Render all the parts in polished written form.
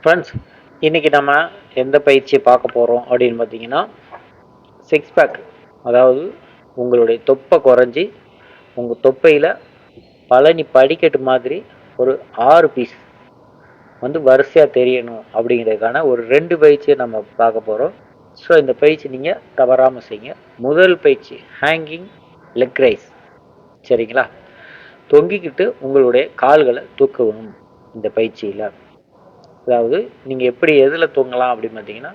Friends, இன்றைக்கி நம்ம எந்த பயிற்சியை பார்க்க போகிறோம் அப்படின்னு பார்த்தீங்கன்னா, சிக்ஸ் பேக். அதாவது உங்களுடைய தொப்பை குறைஞ்சி உங்கள் தொப்பையில் பழனி படிக்கட்டு மாதிரி ஒரு 6 பீஸ் வந்து வரிசையாக தெரியணும் அப்படிங்கிறதுக்கான ஒரு 2 பயிற்சியை நம்ம பார்க்க போகிறோம். ஸோ இந்த பயிற்சி நீங்கள் தவறாமல் செய்யுங்க. முதல் பயிற்சி ஹேங்கிங் லெக் ரைஸ். சரிங்களா? தொங்கிக்கிட்டு உங்களுடைய கால்களை தூக்கணும் இந்த பயிற்சியில். அதாவது நீங்கள் எப்படி எதில் தூங்கலாம் அப்படின்னு பார்த்தீங்கன்னா,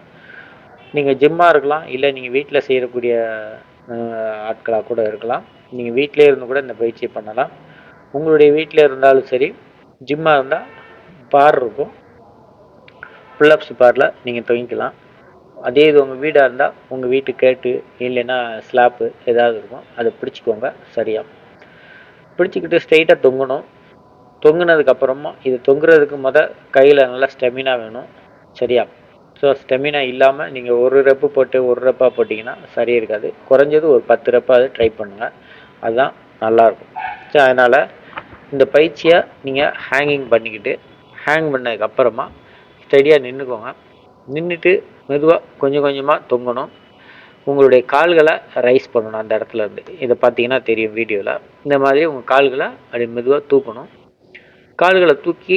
நீங்கள் ஜிம்மாக இருக்கலாம், இல்லை நீங்கள் வீட்டில் செய்யக்கூடிய ஆட்களாக கூட இருக்கலாம். நீங்கள் வீட்டிலே இருந்து கூட இந்த பயிற்சியை பண்ணலாம். உங்களுடைய வீட்டில் இருந்தாலும் சரி, ஜிம்மாக இருந்தால் பார் இருக்கும், புல்லப்ஸ் பாரில் நீங்கள் தொங்கிக்கலாம். அதே இது உங்கள் வீடாக இருந்தால் உங்கள் வீட்டு கேட்டு இல்லைன்னா ஸ்லாப்பு ஏதாவது இருக்கும், அதை பிடிச்சிக்கோங்க. சரியாக பிடிச்சிக்கிட்டு ஸ்ட்ரைட்டாக தொங்கணும். தொங்குனதுக்கப்புறமா இது தொங்குறதுக்கு கையில் நல்லா ஸ்டெமினா வேணும். சரியா? ஸோ ஸ்டெமினா இல்லாமல் நீங்கள் ஒரு ரெப்பு போட்டு ஒரு ரெப்பாக போட்டிங்கன்னா சரியாக இருக்காது. குறைஞ்சது ஒரு 10 ரெப்பாவது ட்ரை பண்ணுங்கள், அதுதான் நல்லாயிருக்கும். ஸோ அதனால் இந்த பயிற்சியை நீங்கள் ஹேங்கிங் பண்ணிக்கிட்டு ஹேங் பண்ணதுக்கப்புறமா ஸ்டெடியாக நின்றுக்கோங்க. நின்றுட்டு மெதுவாக கொஞ்சம் கொஞ்சமாக தொங்கணும். உங்களுடைய கால்களை ரைஸ் பண்ணணும் அந்த இடத்துல இருந்து. இதை பார்த்தீங்கன்னா தெரியும் வீடியோவில். இந்த மாதிரி உங்கள் கால்களை அப்படி மெதுவாக தூக்கணும். கால்களை தூக்கி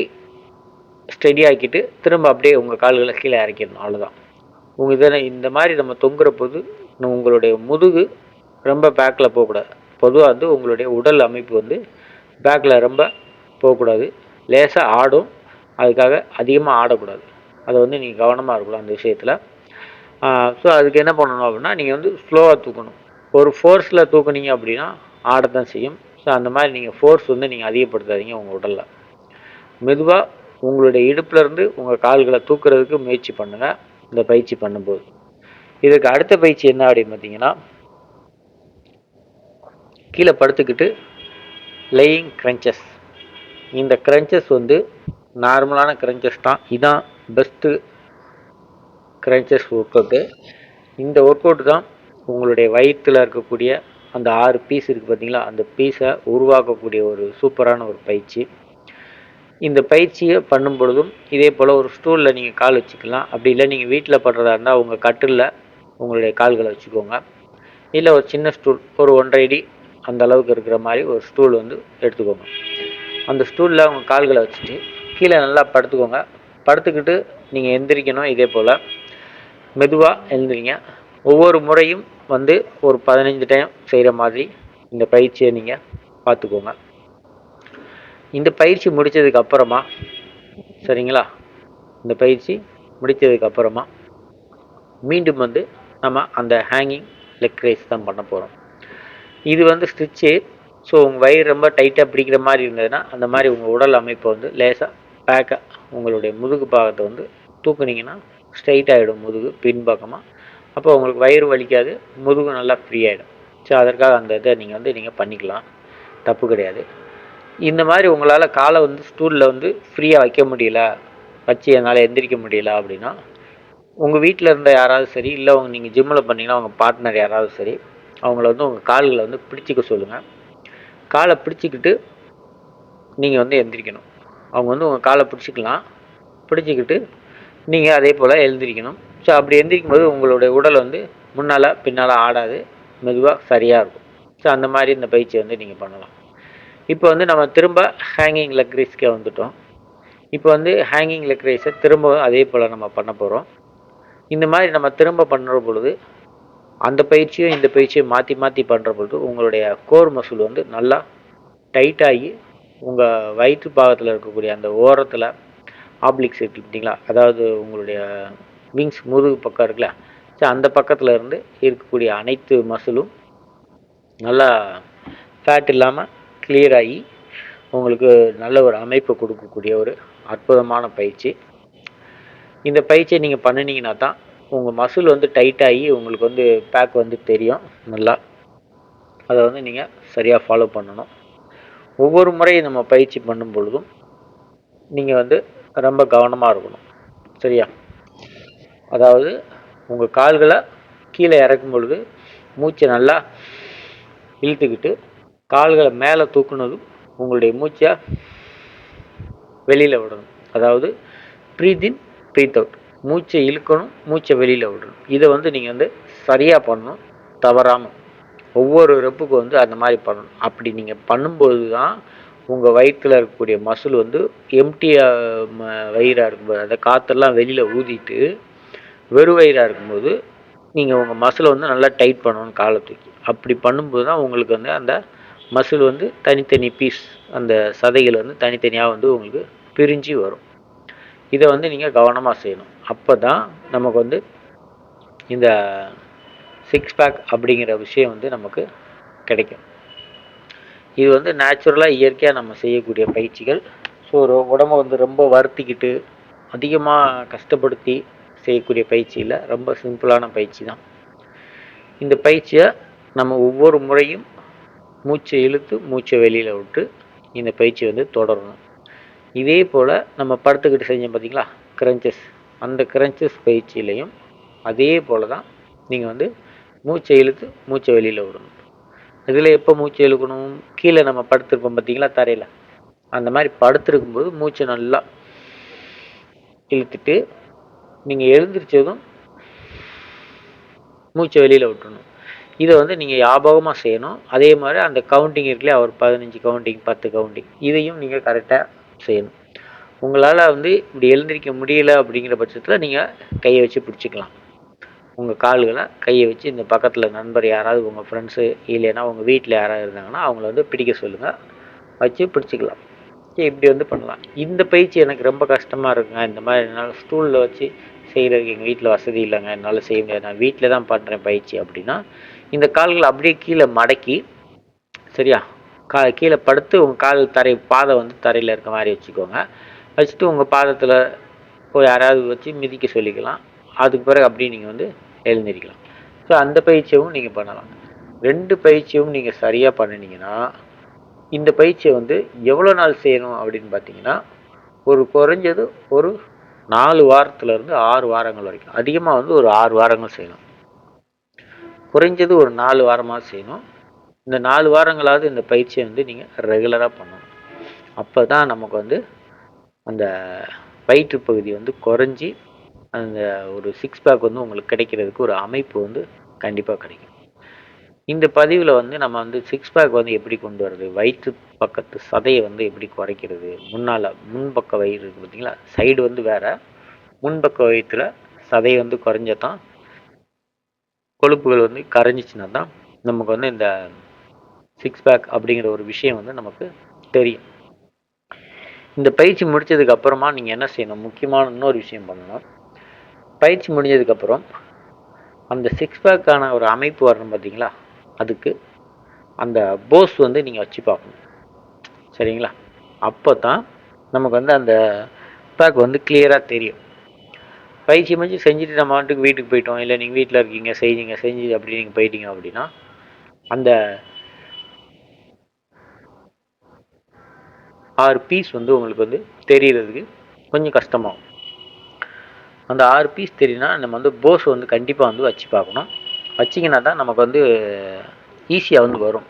ஸ்டெடி ஆக்கிட்டு திரும்ப அப்படியே உங்கள் கால்களை கீழே இறக்கிடணும். அவ்வளோதான். உங்கள் இதில் இந்த மாதிரி நம்ம தொங்குற போது உங்களுடைய முதுகு ரொம்ப பேக்கில் போகக்கூடாது. பொதுவாக வந்து உங்களுடைய உடல் அமைப்பு வந்து பேக்கில் ரொம்ப போகக்கூடாது. லேசாக ஆடும், அதுக்காக அதிகமாக ஆடக்கூடாது. அதை வந்து நீங்கள் கவனமாக இருக்கணும் அந்த விஷயத்தில். ஸோ அதுக்கு என்ன பண்ணணும் அப்படின்னா, நீங்கள் வந்து ஸ்லோவாக தூக்கணும். ஒரு ஃபோர்ஸில் தூக்குனீங்க அப்படின்னா ஆடத்தான் செய்யும். ஸோ அந்த மாதிரி நீங்கள் ஃபோர்ஸ் வந்து நீங்கள் அதிகப்படுத்தாதீங்க உங்கள் உடலில். மெதுவாக உங்களுடைய இடுப்புலேருந்து உங்கள் கால்களை தூக்குறதுக்கு முயற்சி பண்ணுங்கள் இந்த பயிற்சி பண்ணும்போது. இதுக்கு அடுத்த பயிற்சி என்ன அப்படின்னு பார்த்தீங்கன்னா, கீழே படுத்துக்கிட்டு லேயிங் க்ரன்ச்சஸ். இந்த க்ரன்ச்சஸ் வந்து நார்மலான க்ரன்ச்சஸ் தான். இதுதான் பெஸ்ட்டு க்ரன்ச்சஸ் ஒர்க் அவுட்டு. இந்த ஒர்க் அவுட்டு தான் உங்களுடைய வயிற்றில் இருக்கக்கூடிய அந்த 6 பீஸ் இருக்குது பார்த்தீங்களா, அந்த பீஸை உருவாக்கக்கூடிய ஒரு சூப்பரான ஒரு பயிற்சி. இந்த பயிற்சியை பண்ணும் பொழுதும் இதே போல் ஒரு ஸ்டூலில் நீங்கள் கால் வச்சுக்கலாம். அப்படி இல்லை நீங்கள் வீட்டில் பண்ணுறதா இருந்தால் உங்கள் கட்டிலில் உங்களுடைய கால்களை வச்சுக்கோங்க. இல்லை ஒரு சின்ன ஸ்டூல், ஒரு 1.5 அடி அந்த அளவுக்கு இருக்கிற மாதிரி ஒரு ஸ்டூல் வந்து எடுத்துக்கோங்க. அந்த ஸ்டூலில் உங்கள் கால்களை வச்சுட்டு கீழே நல்லா படுத்துக்கோங்க. படுத்துக்கிட்டு நீங்கள் எந்திரிக்கணும். இதே போல் மெதுவாக எழுந்திரிங்க. ஒவ்வொரு முறையும் வந்து ஒரு 15 டைம் செய்கிற மாதிரி இந்த பயிற்சியை நீங்கள் பார்த்துக்கோங்க. இந்த பயிற்சி முடித்ததுக்கப்புறமா, சரிங்களா, இந்த பயிற்சி முடித்ததுக்கப்புறமா மீண்டும் வந்து நம்ம அந்த ஹேங்கிங் லெக் ரைஸ் தான் பண்ண போகிறோம். இது வந்து ஸ்டிச்சு. ஸோ உங்கள் வயிறு ரொம்ப டைட்டாக பிடிக்கிற மாதிரி இருந்ததுன்னா அந்த மாதிரி உங்கள் உடல் அமைப்பை வந்து லேசாக பேக்காக உங்களுடைய முதுகு பாகத்தை வந்து தூக்குனீங்கன்னா ஸ்ட்ரைட் ஆகிடும் முதுகு பின்பக்கமாக. அப்போ உங்களுக்கு வயிறு வலிக்காது, முதுகு நல்லா ஃப்ரீ ஆகிடும். ஸோ அதற்காக அந்த இதை நீங்கள் பண்ணிக்கலாம், தப்பு கிடையாது. இந்த மாதிரி உங்களால் காலை வந்து ஸ்டூலில் வந்து ஃப்ரீயாக வைக்க முடியல, வச்சு என்னால் எந்திரிக்க முடியல அப்படின்னா, உங்கள் வீட்டில் இருந்த யாராவது சரி, இல்லை நீங்கள் ஜிம்மில் பண்ணிங்கன்னா உங்கள் பார்ட்னர் யாராவது சரி, அவங்கள வந்து உங்கள் கால்களை வந்து பிடிச்சிக்க சொல்லுங்கள். காலை பிடிச்சிக்கிட்டு நீங்கள் வந்து எந்திரிக்கணும். அவங்க வந்து உங்கள் காலை பிடிச்சிக்கலாம். பிடிச்சிக்கிட்டு நீங்கள் அதே போல் எழுந்திரிக்கணும். ஸோ அப்படி எந்திரிக்கும் போது உங்களுடைய உடல் வந்து முன்னால் பின்னால் ஆடாது, மெதுவாக சரியாக இருக்கும். ஸோ அந்த மாதிரி இந்த பயிற்சியை வந்து நீங்கள் பண்ணலாம். இப்போ வந்து நம்ம திரும்ப ஹேங்கிங் லெக் ரைஸ்க்கே வந்துட்டோம். இப்போ வந்து ஹேங்கிங் லெக் ரைஸை திரும்ப அதே போல் நம்ம பண்ண போகிறோம். இந்த மாதிரி நம்ம திரும்ப பண்ணுற பொழுது அந்த பயிற்சியும் இந்த பயிற்சியும் மாற்றி மாற்றி பண்ணுற பொழுது உங்களுடைய கோர் மசில் வந்து நல்லா டைட்டாகி உங்கள் வயிற்று பாகத்தில் இருக்கக்கூடிய அந்த ஓரத்தில் ஆப்ளிக்ஸ் இருக்குது பார்த்தீங்களா, அதாவது உங்களுடைய விங்ஸ் முதுகு பக்கம் இருக்குல்ல, ஸோ அந்த பக்கத்தில் இருந்து இருக்கக்கூடிய அனைத்து மசிலும் நல்லா ஃபேட் இல்லாமல் கிளியர் ஆகி உங்களுக்கு நல்ல ஒரு அமைப்பை கொடுக்கக்கூடிய ஒரு அற்புதமான பயிற்சி. இந்த பயிற்சியை நீங்கள் பண்ணினீங்கன்னா தான் உங்கள் மசில் வந்து டைட்டாகி உங்களுக்கு வந்து பேக் வந்து தெரியும் நல்லா. அதை வந்து நீங்கள் சரியாக ஃபாலோ பண்ணணும். ஒவ்வொரு முறையும் நம்ம பயிற்சி பண்ணும் பொழுதும் நீங்கள் வந்து ரொம்ப கவனமாக இருக்கணும். சரியா? அதாவது உங்கள் கால்களை கீழே இறக்கும் பொழுது மூச்சை நல்லா இழுத்துக்கிட்டு கால்களை மேலே தூக்குனதும் உங்களுடைய மூச்சை வெளியில் விடணும். அதாவது ப்ரீத் இன், ப்ரீத் அவுட். மூச்சை இழுக்கணும், மூச்சை வெளியில் விடணும். இதை வந்து நீங்கள் வந்து சரியாக பண்ணணும், தவறாமல். ஒவ்வொரு ரெப்புக்கும் வந்து அந்த மாதிரி பண்ணணும். அப்படி நீங்கள் பண்ணும்போது தான் உங்கள் வயிற்றில் இருக்கக்கூடிய மசில் வந்து எம்டியாக வயிறாக இருக்கும்போது, அந்த காற்றெல்லாம் வெளியில் ஊதிட்டு வெறும் வயிறாக இருக்கும்போது நீங்கள் உங்கள் மசிலை வந்து நல்லா டைட் பண்ணணும் காலை தூக்கி. அப்படி பண்ணும்போது தான் உங்களுக்கு வந்து அந்த மசில் வந்து தனித்தனி பீஸ், அந்த சதைகள் வந்து தனித்தனியாக வந்து உங்களுக்கு பிரிஞ்சு வரும். இதை வந்து நீங்கள் கவனமாக செய்யணும். அப்போ தான் நமக்கு வந்து இந்த சிக்ஸ் பேக் அப்படிங்கிற விஷயம் வந்து நமக்கு கிடைக்கும். இது வந்து நேச்சுரலாக இயற்கையாக நம்ம செய்யக்கூடிய பயிற்சிகள். ஸோ உடம்பை வந்து ரொம்ப வருத்திக்கிட்டு அதிகமாக கஷ்டப்படுத்தி செய்யக்கூடிய பயிற்சி இல்லை, ரொம்ப சிம்பிளான பயிற்சி தான். இந்த பயிற்சியை நம்ம ஒவ்வொரு முறையும் மூச்சை இழுத்து மூச்சை வெளியில் விட்டு இந்த பயிற்சி வந்து தொடரணும். இதே போல் நம்ம படுத்துக்கிட்டு செஞ்சோம் பார்த்தீங்களா கிரன்ச்சஸ், அந்த கிரன்ச்சஸ் பயிற்சியிலையும் அதே போல் தான் நீங்கள் வந்து மூச்சை இழுத்து மூச்சை வெளியில் விடணும். இதில் எப்போ மூச்சை இழுக்கணும், கீழே நம்ம படுத்துருப்போம் பார்த்தீங்களா தரையில், அந்த மாதிரி படுத்துருக்கும்போது மூச்சை நல்லா இழுத்துட்டு நீங்கள் எழுந்திரிச்சதும் மூச்சை வெளியில் விட்டுறணும். இதை வந்து நீங்கள் ஞாபகமாக செய்யணும். அதே மாதிரி அந்த கவுண்டிங் இருக்குல்லையா, ஒரு 15 கவுண்டிங் 10 கவுண்டிங், இதையும் நீங்கள் கரெக்டாக செய்யணும். உங்களால் வந்து இப்படி எழுந்திரிக்க முடியல அப்படிங்கிற பட்சத்தில் நீங்கள் கையை வச்சு பிடிச்சிக்கலாம். உங்கள் கால்களை கையை வச்சு இந்த பக்கத்தில் நண்பர் யாராவது உங்கள் ஃப்ரெண்ட்ஸு இல்லைன்னா உங்கள் வீட்டில் யாராவது இருந்தாங்கன்னா அவங்கள வந்து பிடிக்க சொல்லுங்கள், வச்சு பிடிச்சிக்கலாம். இப்படி வந்து பண்ணலாம். இந்த பயிற்சி எனக்கு ரொம்ப கஷ்டமாக இருக்குங்க, இந்த மாதிரி என்னால் ஸ்டூலில் வச்சு செய்கிறதுக்கு எங்கள் வீட்டில் வசதி இல்லைங்க, என்னால் செய்ய முடியாது, நான் வீட்டில் தான் பண்ணுறேன் பயிற்சி அப்படின்னா, இந்த கால்களை அப்படியே கீழே மடக்கி, சரியா, கீழே படுத்து உங்கள் கால் பாதை வந்து தரையில் இருக்க மாதிரி வச்சுக்கோங்க. வச்சுட்டு உங்கள் பாதத்தில் யாராவது வச்சு மிதிக்க சொல்லிக்கலாம். அதுக்கு பிறகு அப்படியே நீங்கள் வந்து எழுந்திரிக்கலாம். ஸோ அந்த பயிற்சியும் நீங்கள் பண்ணலாம். 2 பயிற்சியும் நீங்கள் சரியாக பண்ணினீங்கன்னா இந்த பயிற்சியை வந்து எவ்வளோ நாள் செய்யணும் அப்படின்னு பார்த்தீங்கன்னா, குறைஞ்சது ஒரு 4 வாரத்துலேருந்து 6 வாரங்கள் வரைக்கும், அதிகமாக வந்து ஒரு 6 வாரங்கள் செய்யணும். குறைஞ்சது ஒரு 4 வாரமாக செய்யணும். இந்த 4 வாரங்களாவது இந்த பயிற்சியை வந்து நீங்கள் ரெகுலராக பண்ணணும். அப்போ தான் நமக்கு வந்து அந்த வயிற்று பகுதி வந்து குறைஞ்சி அந்த ஒரு சிக்ஸ் பேக் வந்து உங்களுக்கு கிடைக்கிறதுக்கு ஒரு அமைப்பு வந்து கண்டிப்பாக கிடைக்கும். இந்த பதிவில் வந்து நம்ம வந்து சிக்ஸ் பேக் வந்து எப்படி கொண்டு வர்றது, வயிற்று பக்கத்து சதையை வந்து எப்படி குறைக்கிறது, முன்பக்க வயிறு இருக்குது பார்த்தீங்களா, சைடு வந்து வேறு, முன்பக்க வயிற்றில் சதையை வந்து குறைஞ்சதான், கொழுப்புகள் வந்து கரைஞ்சிச்சின்னா தான் நமக்கு வந்து இந்த சிக்ஸ் பேக் அப்படிங்கிற ஒரு விஷயம் வந்து நமக்கு தெரியும். இந்த பயிற்சி முடித்ததுக்கு அப்புறமா நீங்கள் என்ன செய்யணும், முக்கியமான இன்னொரு விஷயம் பண்ணணும். பயிற்சி முடிஞ்சதுக்கப்புறம் அந்த சிக்ஸ் பேக்கான ஒரு அமைப்பு வரணும் பார்த்தீங்களா, அதுக்கு அந்த போஸ் வந்து நீங்கள் வச்சு பார்க்கணும். சரிங்களா, அப்போ தான் நமக்கு வந்து அந்த பேக் வந்து கிளியராக தெரியும். பயிற்சி முடிஞ்சு செஞ்சுட்டு நம்ம வந்துட்டு வீட்டுக்கு போயிட்டோம், இல்லை நீங்கள் வீட்டில் இருக்கீங்க செஞ்சு அப்படி நீங்கள் போயிட்டீங்க அப்படின்னா அந்த 6 பீஸ் வந்து உங்களுக்கு வந்து தெரியறதுக்கு கொஞ்சம் கஷ்டமாகும். அந்த 6 பீஸ் தெரியுன்னா நம்ம வந்து போஸ் வந்து கண்டிப்பாக வந்து வச்சு பார்க்கணும். வச்சிங்கன்னா தான் நமக்கு வந்து ஈஸியாக வந்து வரும்.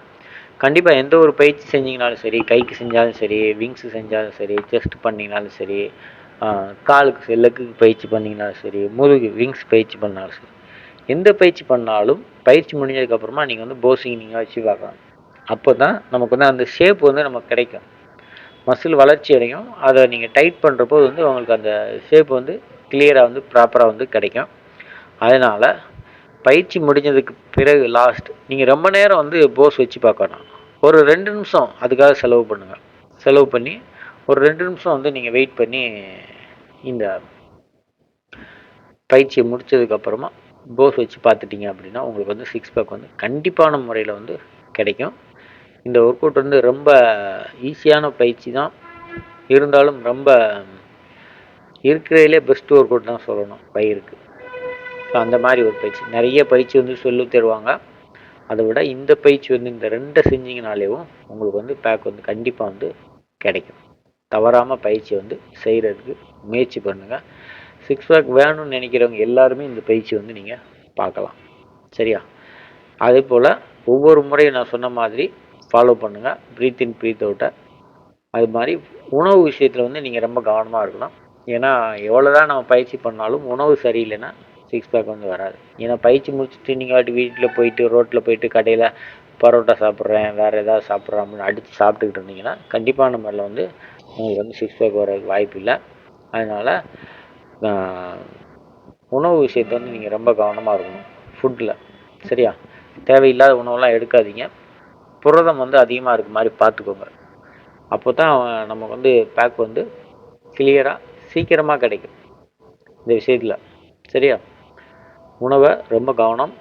கண்டிப்பாக எந்த ஒரு பயிற்சி செஞ்சிங்கனாலும் சரி, கைக்கு செஞ்சாலும் சரி, விங்ஸு செஞ்சாலும் சரி, செஸ்ட் பண்ணிங்கனாலும் சரி, காலுக்கு லெக்குக்கு பயிற்சி பண்ணிங்கனாலும் சரி, முதுகு விங்ஸ் பயிற்சி பண்ணாலும் சரி, எந்த பயிற்சி பண்ணாலும் பயிற்சி முடிஞ்சதுக்கப்புறமா நீங்கள் வந்து போஸிங் நீங்கள் வச்சு பார்க்கலாம். அப்போ தான் நமக்கு வந்து அந்த ஷேப் வந்து நமக்கு கிடைக்கும். மசில் வளர்ச்சி அடையும். அதை நீங்கள் டைட் பண்ணுறப்போ வந்து உங்களுக்கு அந்த ஷேப் வந்து கிளியராக வந்து ப்ராப்பராக வந்து கிடைக்கும். அதனால் பயிற்சி முடிஞ்சதுக்கு பிறகு லாஸ்ட் நீங்கள் ரொம்ப நேரம் வந்து போஸ் வச்சு பார்க்கணும். ஒரு 2 நிமிஷம் அதுக்காக செலவு பண்ணுங்கள். செலவு பண்ணி ஒரு 2 நிமிஷம் வந்து நீங்கள் வெயிட் பண்ணி இந்த பயிற்சியை முடித்ததுக்கப்புறமா போஸ் வச்சு பார்த்துட்டிங்க அப்படின்னா உங்களுக்கு வந்து சிக்ஸ் பேக் வந்து கண்டிப்பான முறையில் வந்து கிடைக்கும். இந்த ஒர்க் அவுட் வந்து ரொம்ப ஈஸியான பயிற்சி தான், இருந்தாலும் ரொம்ப இருக்கிறதுலே பெஸ்ட் ஒர்க் அவுட் தான் சொல்லணும் வயிறுக்கு. ஸோ அந்த மாதிரி ஒரு பயிற்சி, நிறைய பயிற்சி வந்து சொல்லி தருவாங்க. அதை விட இந்த பயிற்சி வந்து இந்த 2 செஞ்சிங்கனாலேவும் உங்களுக்கு வந்து பேக் வந்து கண்டிப்பாக வந்து கிடைக்கும். தவறாமல் பயிற்சி வந்து செய்கிறதுக்கு முயற்சி பண்ணுங்கள். சிக்ஸ் பேக் வேணும்னு நினைக்கிறவங்க எல்லாருமே இந்த பயிற்சி வந்து நீங்கள் பார்க்கலாம். சரியா, அதே போல் ஒவ்வொரு முறையும் நான் சொன்ன மாதிரி ஃபாலோ பண்ணுங்கள். Breath in breathe அவுட்டை. அது மாதிரி உணவு விஷயத்தில் வந்து நீங்கள் ரொம்ப கவனமாக இருக்கணும். ஏன்னா எவ்வளோதான் நம்ம பயிற்சி பண்ணாலும் உணவு சரியில்லைன்னா சிக்ஸ் பேக் வந்து வராது. ஏன்னா பயிற்சி முடிச்சுட்டு நீங்கள் வாட்டி வீட்டில் போயிட்டு ரோட்டில் போயிட்டு கடையில் பரோட்டா சாப்பிட்றேன் வேறு ஏதாவது சாப்பிட்றேன் அப்படின்னு அடித்து சாப்பிட்டுக்கிட்டு இருந்தீங்கன்னா கண்டிப்பான முறையில் வந்து உங்களுக்கு வந்து சிக்ஸ் பேக் வரதுக்கு வாய்ப்பு இல்லை. அதனால் உணவு விஷயத்தை வந்து நீங்கள் ரொம்ப கவனமாக இருக்கணும் ஃபுட்டில். சரியா? தேவையில்லாத உணவெல்லாம் எடுக்காதீங்க. புரதம் வந்து அதிகமாக இருக்க மாதிரி பார்த்துக்கோங்க. அப்போ தான் நமக்கு வந்து பேக் வந்து கிளியராக சீக்கிரமாக கிடைக்கும் இந்த விஷயத்தில். சரியா? உணவை ரொம்ப கவனம்.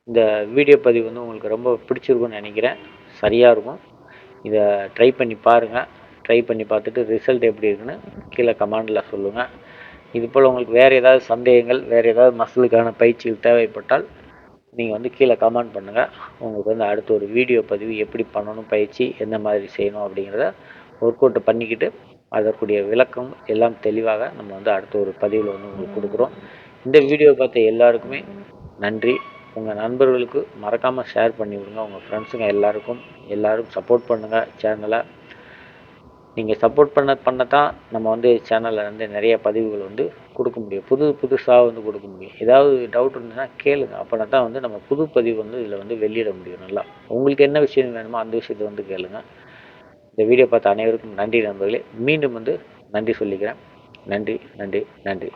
இந்த வீடியோ பதிவு வந்து உங்களுக்கு ரொம்ப பிடிச்சிருக்குன்னு நினைக்கிறேன். சரியாக இருக்கும். இதை ட்ரை பண்ணி பாருங்கள். ட்ரை பண்ணி பார்த்துட்டு ரிசல்ட் எப்படி இருக்குன்னு கீழே கமெண்டில் சொல்லுங்கள். இது போல் உங்களுக்கு வேறு ஏதாவது சந்தேகங்கள், வேறு ஏதாவது மசிலுக்கான பயிற்சிகள் தேவைப்பட்டால் நீங்கள் வந்து கீழே கமெண்ட் பண்ணுங்கள். உங்களுக்கு வந்து அடுத்த ஒரு வீடியோ பதிவு எப்படி பண்ணணும், பயிற்சி எந்த மாதிரி செய்யணும் அப்படிங்கிறத ஒர்க் அவுட் பண்ணிக்கிட்டு அதற்குரிய விளக்கம் எல்லாம் தெளிவாக நம்ம வந்து அடுத்த ஒரு பதிவில் வந்து உங்களுக்கு கொடுக்குறோம். இந்த வீடியோ பார்த்த எல்லாருக்குமே நன்றி. உங்கள் நண்பர்களுக்கு மறக்காமல் ஷேர் பண்ணி விடுங்க. உங்கள் ஃப்ரெண்ட்ஸுங்க எல்லோரும் சப்போர்ட் பண்ணுங்கள் சேனலை. நீங்கள் சப்போர்ட் பண்ண தான் நம்ம வந்து சேனலில் வந்து நிறைய பதிவுகள் வந்து கொடுக்க முடியும். புதுசாக வந்து கொடுக்க முடியும். ஏதாவது டவுட் இருந்துச்சுன்னா கேளுங்க. அப்போனா தான் வந்து நம்ம புது பதிவு வந்து இதில் வந்து வெளியிட முடியும். நல்லா உங்களுக்கு என்ன விஷயம் வேணுமோ அந்த விஷயத்தை வந்து கேளுங்க. இந்த வீடியோ பார்த்த அனைவருக்கும் நன்றி நண்பர்களே. மீண்டும் வந்து நன்றி சொல்லிக்கிறேன். நன்றி நன்றி நன்றி.